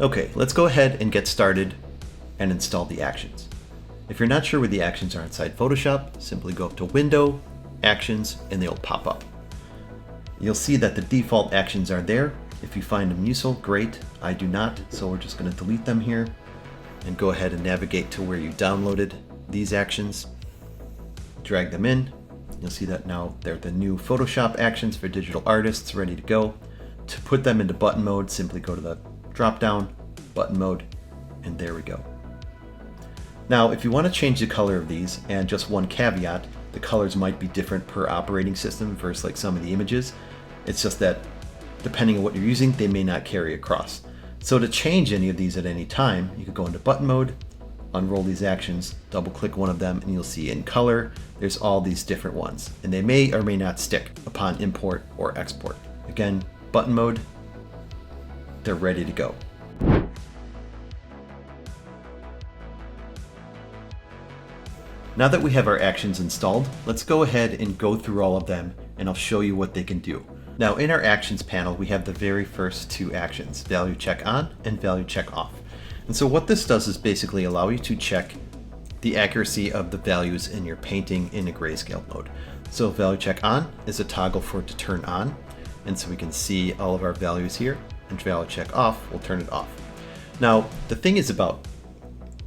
Okay, let's go ahead and get started and install the actions. If you're not sure where the actions are inside Photoshop, simply go up to Window, Actions, and they'll pop up. You'll see that the default actions are there. If you find them useful, great. I do not, so we're just going to delete them here and go ahead and navigate to where you downloaded these actions. Drag them in. You'll see that now they're the new Photoshop actions for digital artists ready to go. To put them into button mode, simply go to the drop down, button mode, and there we go. Now, if you want to change the color of these, and just one caveat, the colors might be different per operating system versus like some of the images. It's just that depending on what you're using, they may not carry across. So to change any of these at any time, you could go into button mode, unroll these actions, double click one of them, and you'll see in color, there's all these different ones, and they may or may not stick upon import or export. Again, button mode, they're ready to go. Now that we have our actions installed, let's go ahead and go through all of them, and I'll show you what they can do. Now in our actions panel, we have the very first two actions, value check on and value check off. And so what this does is basically allow you to check the accuracy of the values in your painting in a grayscale mode. So value check on is a toggle for it to turn on, and so we can see all of our values here, and value check off will turn it off. Now the thing is about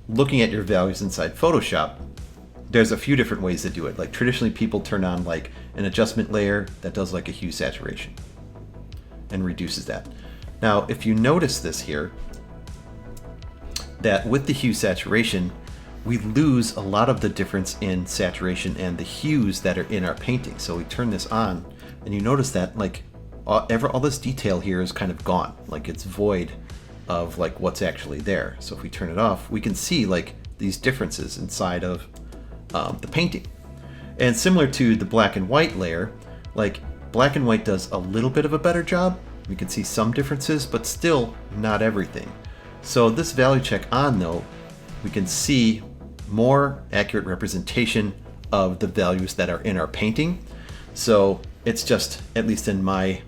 looking at your values inside Photoshop, there's a few different ways to do it. Like traditionally people turn on like an adjustment layer that does like a hue saturation and reduces that. Now if you notice this here, that with the hue saturation, we lose a lot of the difference in saturation and the hues that are in our painting. So we turn this on and you notice that like all this detail here is kind of gone. Like it's void of like what's actually there. So if we turn it off, we can see like these differences inside of the painting. And similar to the black and white layer, like black and white does a little bit of a better job. We can see some differences, but still not everything. So this value check on though, we can see more accurate representation of the values that are in our painting. So it's just, at least in my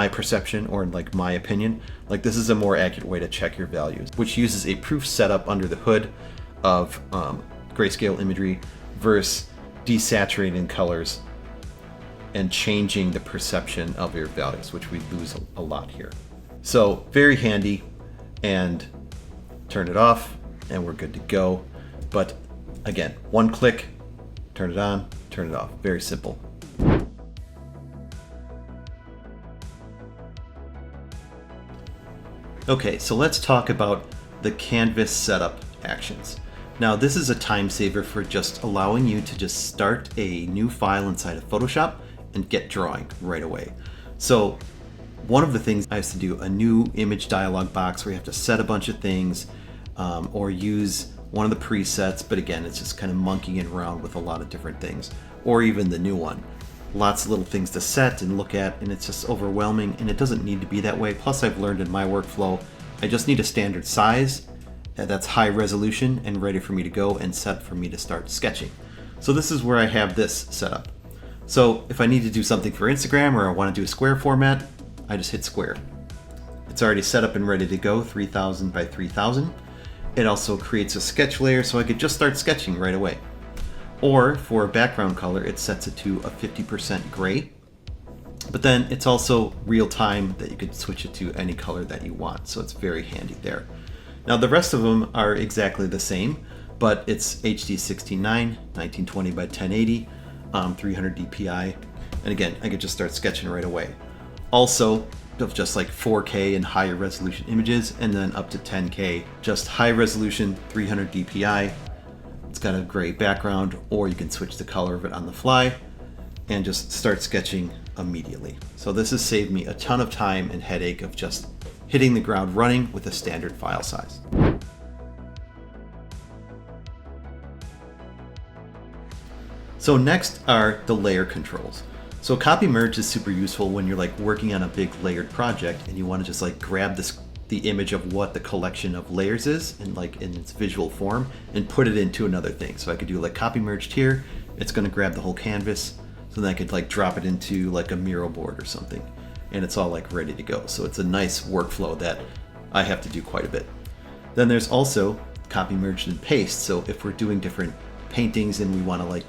perception or like my opinion, like this is a more accurate way to check your values, which uses a proof setup under the hood of grayscale imagery versus desaturating colors and changing the perception of your values, which we lose a lot here. So very handy, and turn it off and we're good to go. But again, one click, turn it on, turn it off. Very simple. Okay, so let's talk about the canvas setup actions. Now this is a time saver for just allowing you to just start a new file inside of Photoshop and get drawing right away. So one of the things I have to do a new image dialog box where you have to set a bunch of things or use one of the presets, but again, it's just kind of monkeying around with a lot of different things, or even the new one. Lots of little things to set and look at, and it's just overwhelming, and it doesn't need to be that way. Plus I've learned in my workflow, I just need a standard size that's high resolution and ready for me to go and set for me to start sketching. So this is where I have this set up. So if I need to do something for Instagram or I want to do a square format, I just hit square. It's already set up and ready to go, 3000 by 3000. It also creates a sketch layer so I could just start sketching right away. Or for a background color, it sets it to a 50% gray. But then it's also real time that you could switch it to any color that you want. So it's very handy there. Now the rest of them are exactly the same, but it's HD 16:9, 1920 by 1080, 300 DPI. And again, I could just start sketching right away. Also, of just like 4K and higher resolution images, and then up to 10K, just high resolution 300 DPI. It's got a gray background, or you can switch the color of it on the fly and just start sketching immediately. So this has saved me a ton of time and headache of just hitting the ground running with a standard file size. So next are the layer controls. So copy merge is super useful when you're like working on a big layered project and you want to just like grab the image of what the collection of layers is in like in its visual form and put it into another thing. So I could do like copy merged here. It's going to grab the whole canvas. So then I could like drop it into like a mural board or something, and it's all like ready to go. So it's a nice workflow that I have to do quite a bit. Then there's also copy, merge, and paste. So if we're doing different paintings and we want to like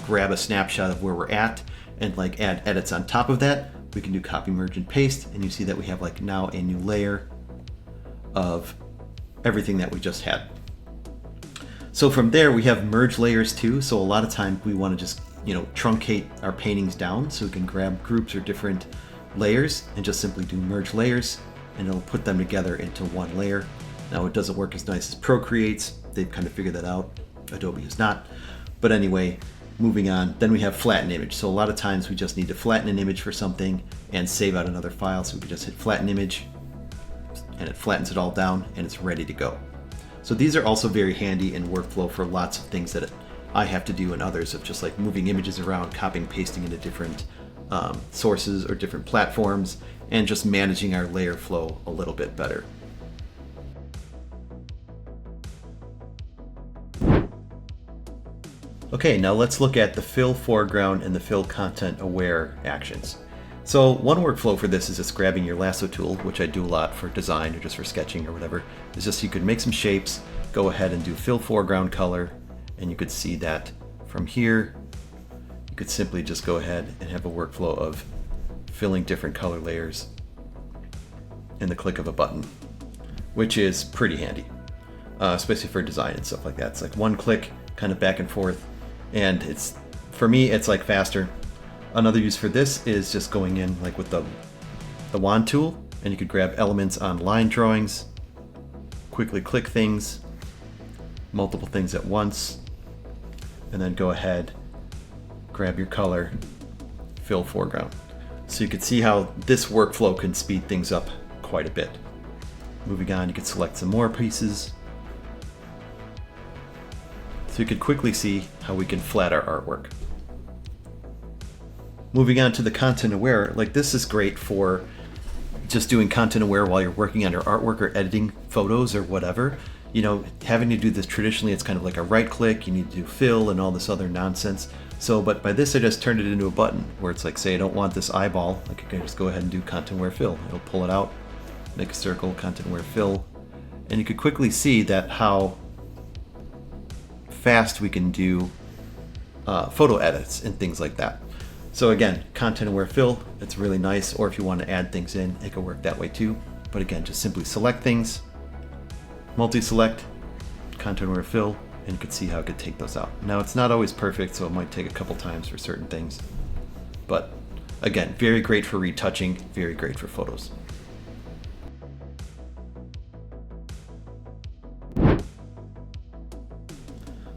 grab a snapshot of where we're at and like add edits on top of that, we can do copy, merge, and paste. And you see that we have like now a new layer of everything that we just had. So from there we have merge layers too. So a lot of times we want to just, truncate our paintings down so we can grab groups or different layers and just simply do merge layers, and it'll put them together into one layer. Now it doesn't work as nice as Procreate's. They've kind of figured that out. Adobe has not. But anyway, moving on. Then we have flatten image. So a lot of times we just need to flatten an image for something and save out another file. So we can just hit flatten image and it flattens it all down and it's ready to go. So these are also very handy in workflow for lots of things that I have to do and others, of just like moving images around, copying, pasting into different sources or different platforms, and just managing our layer flow a little bit better. Okay, now let's look at the fill foreground and the fill content aware actions. So one workflow for this is just grabbing your lasso tool, which I do a lot for design or just for sketching or whatever. It's just you could make some shapes, go ahead and do fill foreground color, and you could see that from here, you could simply just go ahead and have a workflow of filling different color layers in the click of a button, which is pretty handy, especially for design and stuff like that. It's like one click, kind of back and forth, and for me, it's like faster. Another use for this is just going in like with the wand tool, and you could grab elements on line drawings, quickly click things, multiple things at once, and then go ahead, grab your color, fill foreground. So you can see how this workflow can speed things up quite a bit. Moving on, you can select some more pieces. So you can quickly see how we can flat our artwork. Moving on to the content aware, like this is great for just doing content aware while you're working on your artwork or editing photos or whatever. Having to do this traditionally, it's kind of like a right click, you need to do fill and all this other nonsense. So, but by this, I just turned it into a button where it's like, say I don't want this eyeball, like I can just go ahead and do content aware fill. It'll pull it out, make a circle, content aware fill. And you could quickly see that how fast we can do photo edits and things like that. So again, content aware fill, it's really nice. Or if you want to add things in, it can work that way too. But again, just simply select things, multi-select, content aware fill, and you can see how it could take those out. Now it's not always perfect, so it might take a couple times for certain things. But again, very great for retouching, very great for photos.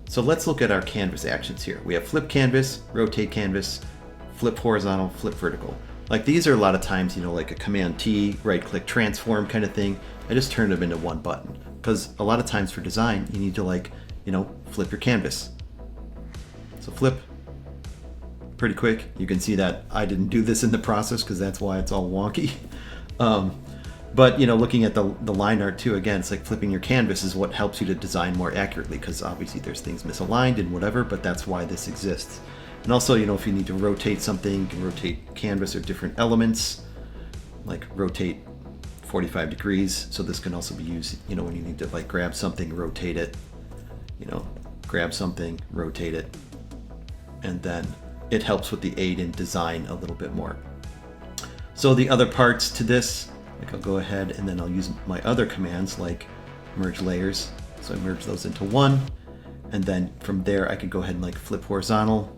So let's look at our canvas actions here. We have flip canvas, rotate canvas, flip horizontal, flip vertical. Like these are a lot of times, like a Command T, right click transform kind of thing. I just turned them into one button because a lot of times for design, you need to flip your canvas. So flip, pretty quick. You can see that I didn't do this in the process because that's why it's all wonky. But looking at the line art too, again, it's like flipping your canvas is what helps you to design more accurately, because obviously there's things misaligned and whatever, but that's why this exists. And also, if you need to rotate something, you can rotate canvas or different elements, like rotate 45 degrees. So this can also be used, when you need to like grab something, rotate it, grab something, rotate it, and then it helps with the aid in design a little bit more. So the other parts to this, like I'll go ahead and then I'll use my other commands like merge layers. So I merge those into one, and then from there I could go ahead and like flip horizontal,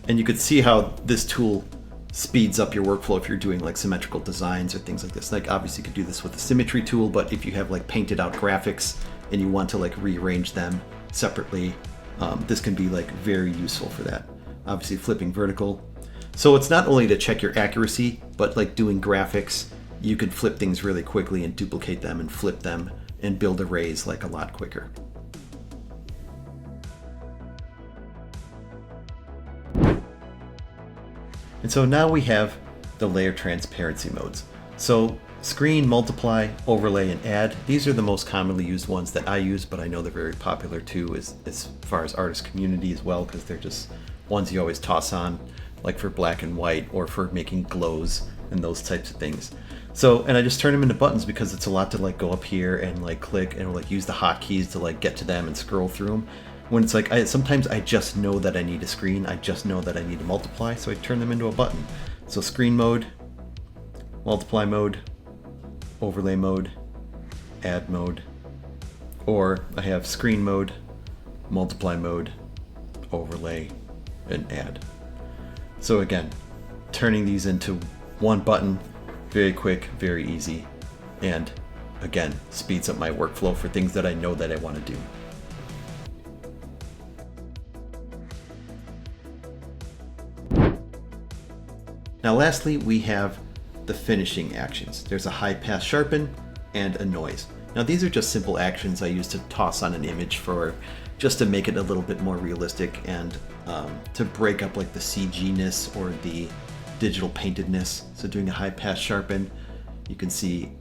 and you could see how this tool speeds up your workflow if you're doing like symmetrical designs or things like this. Like obviously you could do this with the symmetry tool, but if you have like painted out graphics and you want to like rearrange them separately, this can be like very useful for that. Obviously flipping vertical. So it's not only to check your accuracy, but like doing graphics, you could flip things really quickly and duplicate them and flip them and build arrays like a lot quicker. And so now we have the layer transparency modes. So screen, multiply, overlay, and add. These are the most commonly used ones that I use, but I know they're very popular too as far as artist community as well, because they're just ones you always toss on. like for black and white or for making glows and those types of things. So, and I just turn them into buttons because it's a lot to like go up here and like click and like use the hotkeys to like get to them and scroll through them. When it's like, sometimes I just know that I need a screen, I just know that I need to multiply, so I turn them into a button. So screen mode, multiply mode, overlay mode, add mode, or I have screen mode, multiply mode, overlay, and add. So again, turning these into one button, very quick, very easy, and again, speeds up my workflow for things that I know that I want to do. Now lastly, we have the finishing actions. There's a high pass sharpen and a noise. Now these are just simple actions I use to toss on an image for just to make it a little bit more realistic and to break up like the CG-ness or the digital paintedness. So doing a high pass sharpen, you can see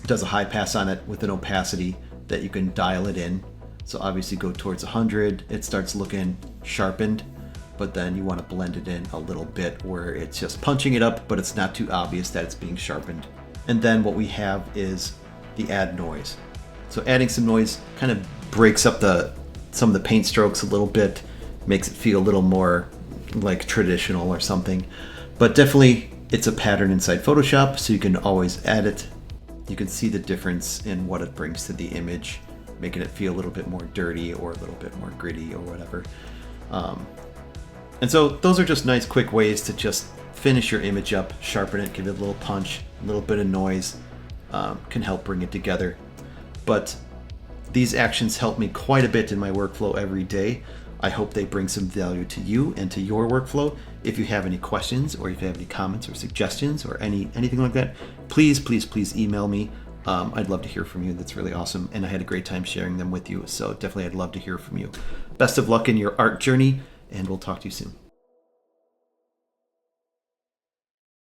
does a high pass on it with an opacity that you can dial it in. So obviously go towards 100, it starts looking sharpened, but then you want to blend it in a little bit where it's just punching it up, but it's not too obvious that it's being sharpened. And then what we have is the add noise. So adding some noise kind of breaks up some of the paint strokes a little bit, makes it feel a little more like traditional or something. But definitely it's a pattern inside Photoshop, so you can always add it. You can see the difference in what it brings to the image, making it feel a little bit more dirty or a little bit more gritty or whatever. And so those are just nice quick ways to just finish your image up, sharpen it, give it a little punch, a little bit of noise, can help bring it together. But these actions help me quite a bit in my workflow every day. I hope they bring some value to you and to your workflow. If you have any questions or if you have any comments or suggestions or anything like that, please email me. I'd love to hear from you. That's really awesome. And I had a great time sharing them with you. So definitely I'd love to hear from you. Best of luck in your art journey, and we'll talk to you soon.